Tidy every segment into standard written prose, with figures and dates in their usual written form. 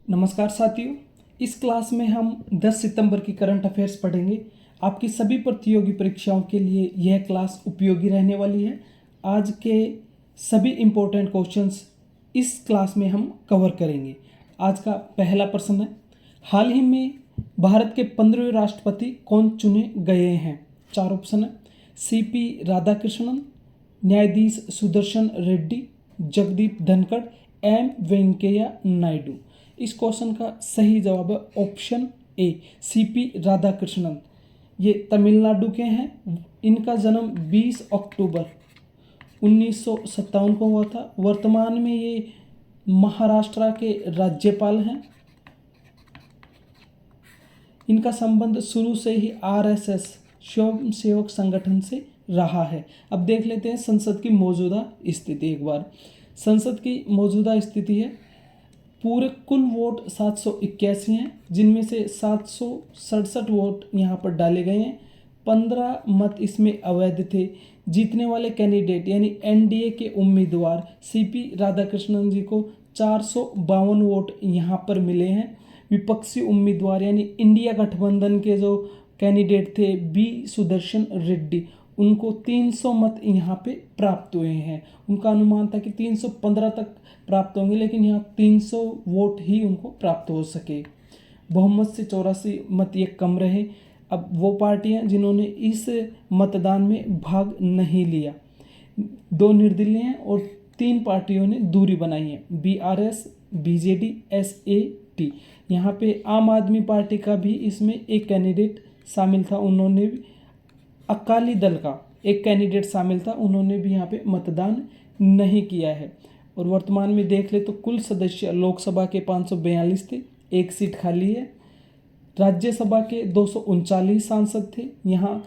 नमस्कार साथियों, इस क्लास में हम 10 सितंबर की करंट अफेयर्स पढ़ेंगे। आपकी सभी प्रतियोगी परीक्षाओं के लिए यह क्लास उपयोगी रहने वाली है। आज के सभी इम्पोर्टेंट क्वेश्चंस इस क्लास में हम कवर करेंगे। आज का पहला प्रश्न है, हाल ही में भारत के 15वें राष्ट्रपति कौन चुने गए हैं? 4 ऑप्शन है, सीपी राधाकृष्णन, न्यायाधीश सुदर्शन रेड्डी, जगदीप धनखड़, एम वेंकैया नायडू। इस क्वेश्चन का सही जवाब है ऑप्शन ए, सीपी राधाकृष्णन। ये तमिलनाडु के हैं। इनका जन्म 20 अक्टूबर 1957 को हुआ था। वर्तमान में ये महाराष्ट्र के राज्यपाल हैं। इनका संबंध शुरू से ही आरएसएस स्वयं सेवक संगठन से रहा है। अब देख लेते हैं संसद की मौजूदा स्थिति। एक बार संसद की मौजूदा स्थिति है, पूरे कुल वोट 781 हैं, जिनमें से 767 वोट यहाँ पर डाले गए हैं। 15 मत इसमें अवैध थे। जीतने वाले कैंडिडेट यानी एनडीए के उम्मीदवार सीपी राधाकृष्णन जी को 452 वोट यहाँ पर मिले हैं। विपक्षी उम्मीदवार यानी इंडिया गठबंधन के जो कैंडिडेट थे बी सुदर्शन रेड्डी, उनको 300 मत यहाँ पे प्राप्त हुए हैं। उनका अनुमान था कि 315 तक प्राप्त होंगे, लेकिन यहाँ 300 वोट ही उनको प्राप्त हो सके। बहुमत से 84 मत ये कम रहे। अब वो पार्टियां जिन्होंने इस मतदान में भाग नहीं लिया, 2 निर्दलीय हैं और 3 पार्टियों ने दूरी बनाई है, बीआरएस, बीजेडी, एसएटी। यहाँ पे आम आदमी पार्टी का भी इसमें एक कैंडिडेट शामिल था, उन्होंने भी, अकाली दल का एक कैंडिडेट शामिल था, उन्होंने भी यहाँ पे मतदान नहीं किया है। और वर्तमान में देख ले तो कुल सदस्य लोकसभा के 542 थे, एक सीट खाली है। राज्यसभा के 239 सांसद थे, यहाँ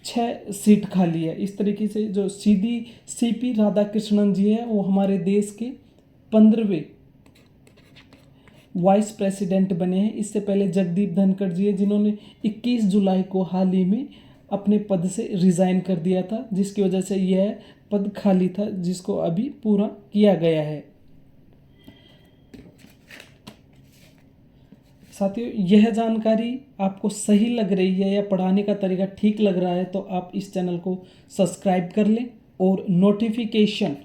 6 सीट खाली है। इस तरीके से जो सीधी सीपी राधाकृष्णन जी है वो हमारे देश के 15वें वाइस प्रेसिडेंट बने हैं। इससे पहले जगदीप धनखड़ जी है, जिन्होंने 21 जुलाई को हाल ही में अपने पद से रिज़ाइन कर दिया था, जिसकी वजह से यह पद खाली था, जिसको अभी पूरा किया गया है। साथियों, यह जानकारी आपको सही लग रही है या पढ़ाने का तरीका ठीक लग रहा है तो आप इस चैनल को सब्सक्राइब कर लें और नोटिफिकेशन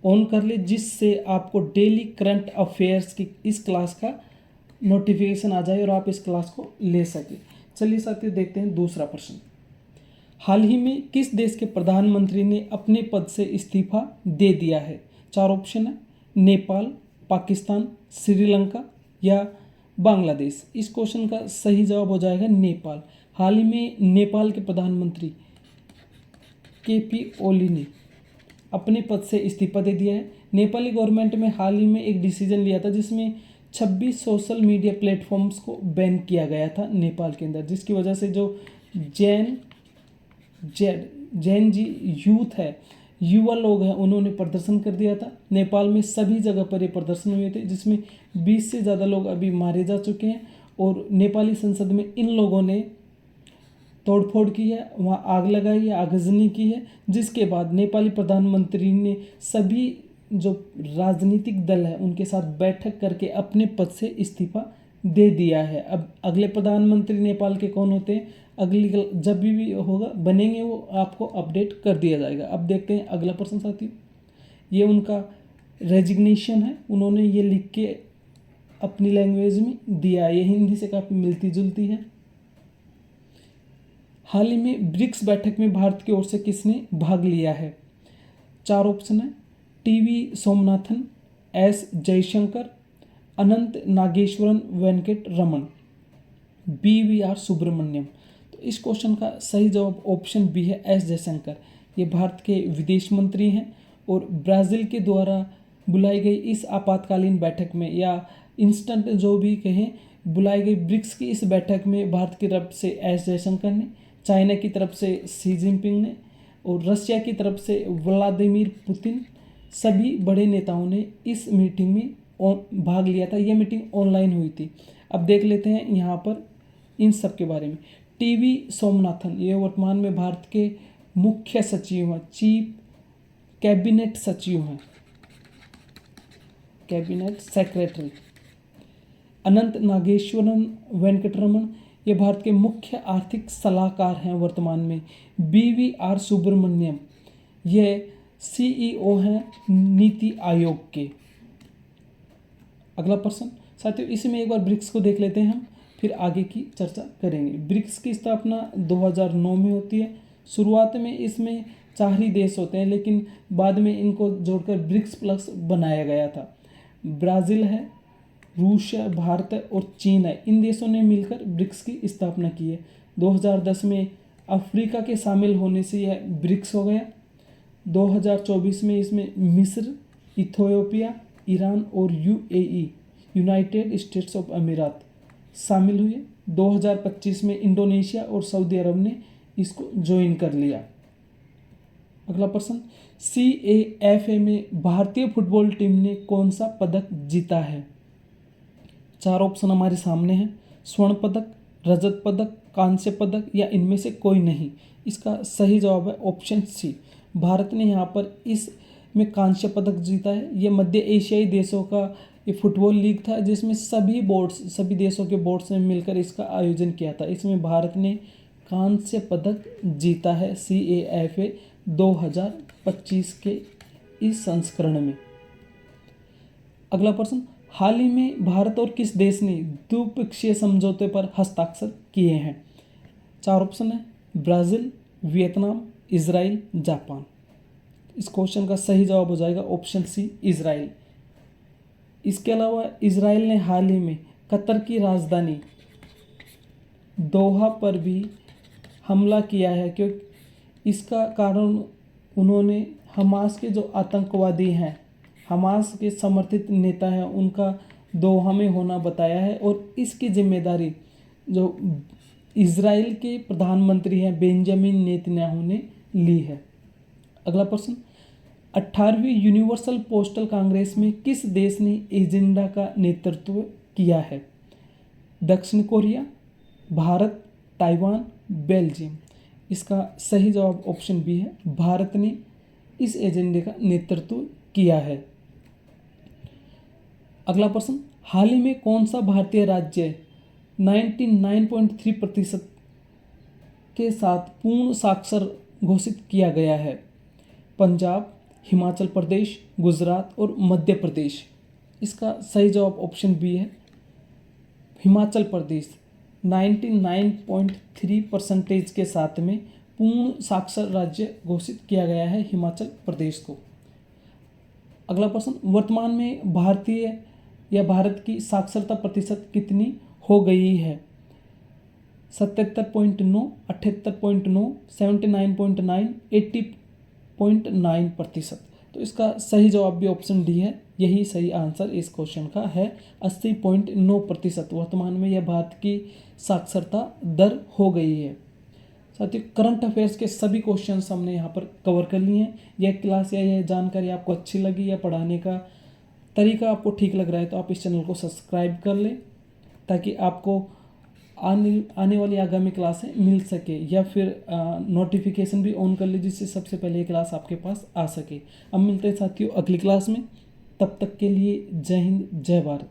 ऑन कर लें, जिससे आपको डेली करंट अफेयर्स की इस क्लास का नोटिफिकेशन आ जाए और आप इस क्लास को ले सकें। चलिए साथियों, देखते हैं दूसरा प्रश्न। हाल ही में किस देश के प्रधानमंत्री ने अपने पद से इस्तीफा दे दिया है? 4 ऑप्शन है, नेपाल, पाकिस्तान, श्रीलंका या बांग्लादेश। इस क्वेश्चन का सही जवाब हो जाएगा नेपाल। हाल ही में नेपाल के प्रधानमंत्री केपी ओली ने अपने पद से इस्तीफा दे दिया है। नेपाली गवर्नमेंट में हाल ही में एक डिसीजन लिया था, जिसमें 26 सोशल मीडिया प्लेटफॉर्म्स को बैन किया गया था नेपाल के अंदर, जिसकी वजह से जो जैन जी यूथ है, युवा लोग हैं, उन्होंने प्रदर्शन कर दिया था। नेपाल में सभी जगह पर ये प्रदर्शन हुए थे, जिसमें 20 से ज़्यादा लोग अभी मारे जा चुके हैं। और नेपाली संसद में इन लोगों ने तोड़फोड़ की है, वहाँ आग लगाई है, आगजनी की है, जिसके बाद नेपाली प्रधानमंत्री ने सभी जो राजनीतिक दल है उनके साथ बैठक करके अपने पद से इस्तीफा दे दिया है। अब अगले प्रधानमंत्री नेपाल के कौन होते हैं, अगली जब भी होगा बनेंगे वो आपको अपडेट कर दिया जाएगा। अब देखते हैं अगला प्रश्न साथियों। ये उनका रेजिग्नेशन है, उन्होंने ये लिख के अपनी लैंग्वेज में दिया, ये हिंदी से काफ़ी मिलती जुलती है। हाल ही में ब्रिक्स बैठक में भारत की ओर से किसने भाग लिया है? 4 ऑप्शन है, टीवी सोमनाथन, एस जयशंकर, अनंत नागेश्वरन वेंकट रमन, BVR सुब्रमण्यम। तो इस क्वेश्चन का सही जवाब ऑप्शन बी है, एस जयशंकर। ये भारत के विदेश मंत्री हैं और ब्राज़ील के द्वारा बुलाई गई इस आपातकालीन बैठक में, या इंस्टेंट जो भी कहें, बुलाई गई ब्रिक्स की इस बैठक में भारत की तरफ से एस जयशंकर ने, चाइना की तरफ से शी जिनपिंग ने और रशिया की तरफ से व्लादिमीर पुतिन, सभी बड़े नेताओं ने इस मीटिंग में भाग लिया था। यह मीटिंग ऑनलाइन हुई थी। अब देख लेते हैं यहाँ पर इन सब के बारे में। टीवी सोमनाथन ये वर्तमान में भारत के मुख्य सचिव हैं, चीफ कैबिनेट सचिव हैं, कैबिनेट सेक्रेटरी। अनंत नागेश्वरन वेंकटरमन, ये भारत के मुख्य आर्थिक सलाहकार हैं वर्तमान में। BVR सुब्रमण्यम, ये CEO हैं नीति आयोग के। अगला प्रश्न साथियों, इसमें एक बार ब्रिक्स को देख लेते हैं हम, फिर आगे की चर्चा करेंगे। ब्रिक्स की स्थापना 2009 में होती है। शुरुआत में इसमें 4 ही देश होते हैं, लेकिन बाद में इनको जोड़कर ब्रिक्स प्लस बनाया गया था। ब्राज़ील है, रूस है, भारत है और चीन है। इन देशों ने मिलकर ब्रिक्स की स्थापना की है। 2010 में अफ्रीका के शामिल होने से यह ब्रिक्स हो गया। 2024 में इसमें मिस्र, इथियोपिया, ईरान और UAE, यूनाइटेड स्टेट्स ऑफ अमीरात शामिल हुए। 2025 में इंडोनेशिया और सऊदी अरब ने इसको ज्वाइन कर लिया। अगला प्रश्न, CAFA में भारतीय फुटबॉल टीम ने कौन सा पदक जीता है? 4 ऑप्शन हमारे सामने हैं। स्वर्ण पदक, रजत पदक, कांस्य पदक या इनमें से कोई नहीं। इसका सही जवाब है ऑप्शन सी। भारत ने यहाँ पर इसमें कांस्य पदक जीता है। ये मध्य एशियाई देशों का ये फुटबॉल लीग था, जिसमें सभी देशों के बोर्ड्स ने मिलकर इसका आयोजन किया था। इसमें भारत ने कांस्य पदक जीता है CAFA 2025 के इस संस्करण में। अगला प्रश्न, हाल ही में भारत और किस देश ने द्विपक्षीय समझौते पर हस्ताक्षर किए हैं? 4 ऑप्शन है। Brazil, Vietnam, Israel, Japan. इस क्वेश्चन का सही जवाब हो जाएगा ऑप्शन सी, इजराइल। इसके अलावा इजराइल ने हाल ही में कतर की राजधानी दोहा पर भी हमला किया है, क्योंकि इसका कारण उन्होंने हमास के जो आतंकवादी हैं, हमास के समर्थित नेता हैं, उनका दोहा में होना बताया है और इसकी जिम्मेदारी जो इजराइल के प्रधानमंत्री हैं बेंजामिन नेतन्याहू ने ली है। अगला प्रश्न, 18वीं यूनिवर्सल पोस्टल कांग्रेस में किस देश ने एजेंडा का नेतृत्व किया है? दक्षिण कोरिया, भारत, ताइवान, बेल्जियम। इसका सही जवाब ऑप्शन बी है, भारत ने इस एजेंडे का नेतृत्व किया है। अगला प्रश्न, हाल ही में कौन सा भारतीय राज्य 99.3% के साथ पूर्ण साक्षर घोषित किया गया है? पंजाब, हिमाचल प्रदेश, गुजरात और मध्य प्रदेश। इसका सही जवाब ऑप्शन बी है, हिमाचल प्रदेश 99.3% के साथ में पूर्ण साक्षर राज्य घोषित किया गया है हिमाचल प्रदेश को। अगला प्रश्न, वर्तमान में भारत की साक्षरता प्रतिशत कितनी हो गई है? 77.9, 78.9, 79.9, 80.9%। तो इसका सही जवाब भी ऑप्शन डी है। यही सही आंसर इस क्वेश्चन का है। 80.9% वर्तमान में यह भारत की साक्षरता दर हो गई है। साथ ही करंट अफेयर्स के सभी क्वेश्चंस हमने यहाँ पर कवर कर लिए हैं। यह क्लास या यह जानकारी आपको अच्छी लगी या पढ़ाने का तरीका आपको ठीक लग रहा है तो आप इस चैनल को सब्सक्राइब कर लें, ताकि आपको आने वाली आगामी क्लासें मिल सके, या फिर नोटिफिकेशन भी ऑन कर लीजिए जिससे सबसे पहले ये क्लास आपके पास आ सके। अब मिलते हैं साथियों अगली क्लास में, तब तक के लिए जय हिंद, जय भारत।